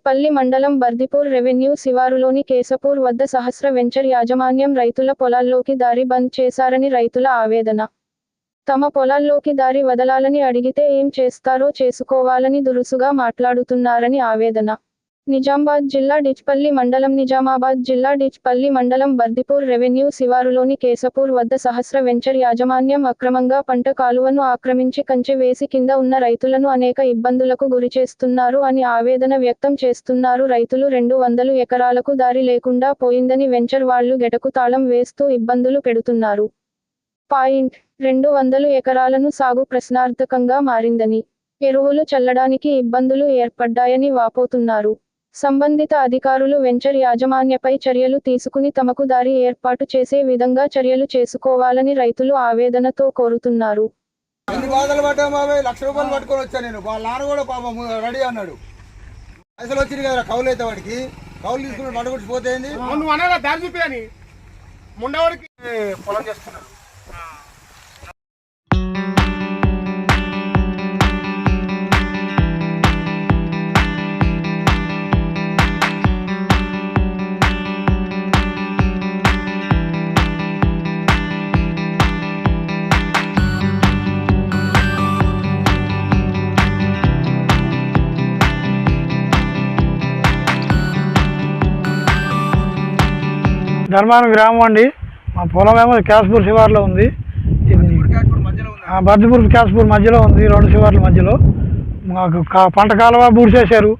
డిచ్పల్లి మండలం బర్దిపూర్ రెవెన్యూ శివారులోని కేశపూర్ వద్ద సహస్ర వెంచర్ యాజమాన్యం రైతుల పొలాల్లోకి దారి బంద్ చేశారని రైతుల ఆవేదన. తమ పొలాల్లోకి దారి వదలాలని అడిగితే ఏం చేస్తారో చేసుకోవాలని దురుసుగా మాట్లాడుతున్నారని ఆవేదన. నిజామాబాద్ జిల్లా డిచ్పల్లి మండలం నిజామాబాద్ జిల్లా డిచ్పల్లి మండలం బర్దిపూర్ రెవెన్యూ శివారులోని కేశపూర్ వద్ద సహస్ర వెంచర్ యాజమాన్యం అక్రమంగా పంట కాలువను ఆక్రమించి కంచె వేసి కింద ఉన్న రైతులను అనేక ఇబ్బందులకు గురిచేస్తున్నారు అని ఆవేదన వ్యక్తం చేస్తున్నారు. రైతులు 200 ఎకరాలకు దారి లేకుండా పోయిందని వెంచర్ వాళ్లు గెటకు తాళం వేస్తూ ఇబ్బందులు పెడుతున్నారు. 200 ఎకరాలను సాగు ప్రశ్నార్థకంగా మారిందని, ఎరువులు చల్లడానికి ఇబ్బందులు ఏర్పడ్డాయని వాపోతున్నారు. సంబంధిత అధికారులు వెంచర్ యాజమాన్యపై చర్యలు తీసుకుని తమకు దారి ఏర్పాటు చేసే విధంగా చర్యలు చేసుకోవాలని రైతులు ఆవేదనతో కోరుతున్నారు. ధర్మానం గ్రామం అండి. మా పొలం ఏమో కేశపూర్ శివార్లో ఉంది. బర్దిపూర్ కేశపూర్ మధ్యలో ఉంది, 2 శివార్ల మధ్యలో. మాకు పంట కాలువ బూడిసేశారు.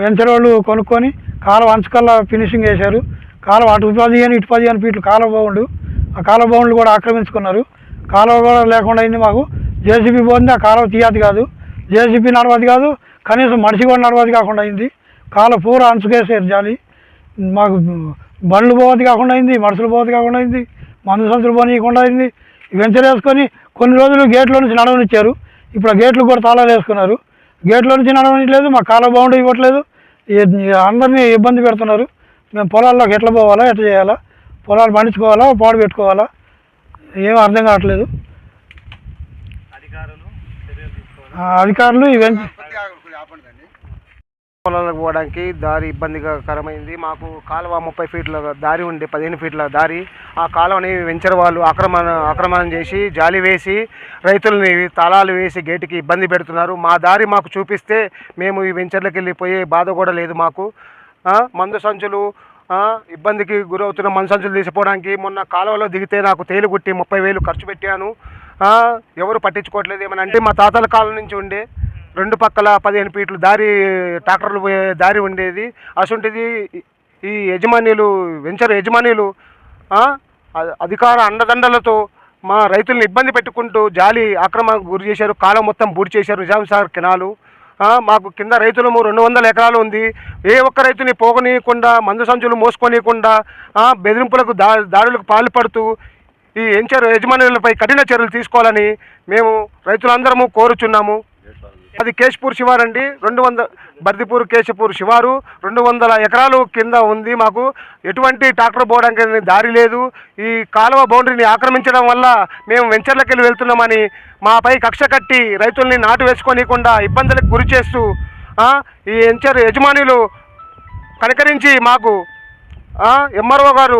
వెంచర్ వాళ్ళు కొనుక్కొని కాలువ అంచుకల్లా ఫినిషింగ్ వేశారు. కాలువ అటు 15 ఇటు 15 ఫీట్లు కాలువ బౌండు. ఆ కాలువ బౌండ్లు కూడా ఆక్రమించుకున్నారు. కాలువ కూడా లేకుండా అయింది. మాకు జేసీబీ పోతుంది, ఆ కాలువ తీయది కాదు, జేసీబీ నడవది కాదు, కనీసం మనిషి కూడా నడవది కాకుండా అయింది. కాలువ పూర అంచుకేసారు జాలి. మాకు బండ్లు పోవద్దు కాకుండా అయింది, మనుషులు పోవద్దు కాకుండా అయింది, మందు సంచులు పోనీయకుండా అయింది. వెంచర్ వేసుకొని కొన్ని రోజులు గేట్లో నుంచి నడవనిచ్చారు. ఇప్పుడు ఆ గేట్లు కూడా తాళాలు వేసుకున్నారు. గేట్లో నుంచి నడవనిట్లేదు, మా కాలువ బౌండ్ ఇవ్వట్లేదు. అందరినీ ఇబ్బంది పెడుతున్నారు. మేము పొలాల్లోకి ఎట్లా పోవాలా, ఎట్లా చేయాలా, పొలాలు పండించుకోవాలా, పాడు పెట్టుకోవాలా, ఏం అర్థం కావట్లేదు. అధికారులు ఈ పొలాలకు పోవడానికి దారి ఇబ్బందికరమైంది. మాకు కాలువ 30 ఫీట్ల దారి ఉండే 15 ఫీట్ల దారి. ఆ కాలువని వెంచర్ వాళ్ళు ఆక్రమణ చేసి జాలి వేసి రైతులని తాళాలు వేసి గేటుకి ఇబ్బంది పెడుతున్నారు. మా దారి మాకు చూపిస్తే మేము ఈ వెంచర్లకు వెళ్ళిపోయే బాధ కూడా లేదు మాకు. మందు సంచులు ఇబ్బందికి గురవుతున్న మందు సంచులు తీసిపోవడానికి మొన్న కాలువలో దిగితే నాకు తేలు గుట్టి 30,000 ఖర్చు పెట్టాను. ఎవరు పట్టించుకోవట్లేదు. ఏమనంటే మా తాతల కాలం నుంచి ఉండే 2 పక్కల 15 ఫీట్లు దారి, ట్రాక్టర్లు పోయే దారి ఉండేది. అసొంటిది ఈ యజమానులు, వెంచర్ యజమానులు అధికార అండదండలతో మా రైతులను ఇబ్బంది పెట్టుకుంటూ జాలి ఆక్రమణకు గురి చేశారు. కాలం మొత్తం బూడి చేశారు. నిజాంసాగర్ కెనాలు. మాకు కింద రైతులము 200 ఎకరాలు ఉంది. ఏ ఒక్క రైతుని పోగనీయకుండా, మందు సంచులు మోసుకొనీయకుండా, బెదిరింపులకు దాడులకు పాల్పడుతూ ఈ వెంచర్ యజమానులపై కఠిన చర్యలు తీసుకోవాలని మేము రైతులందరము కోరుచున్నాము. అది కేశపూర్ శివారు అండి. 200 బర్దిపూర్ కేశపూర్ శివారు 200 ఎకరాలు కింద ఉంది. మాకు ఎటువంటి ట్రాక్టర్ పోవడానికి దారి లేదు. ఈ కాలువ బౌండరీని ఆక్రమించడం వల్ల మేము వెంచర్లకు వెళ్ళి వెళ్తున్నామని మాపై కక్ష కట్టి రైతుల్ని నాటు వేసుకోనీయకుండా ఇబ్బందులకు గురి చేస్తూ ఈ వెంచర్ యజమానులు కనికరించి మాకు ఎంఆర్ఓ గారు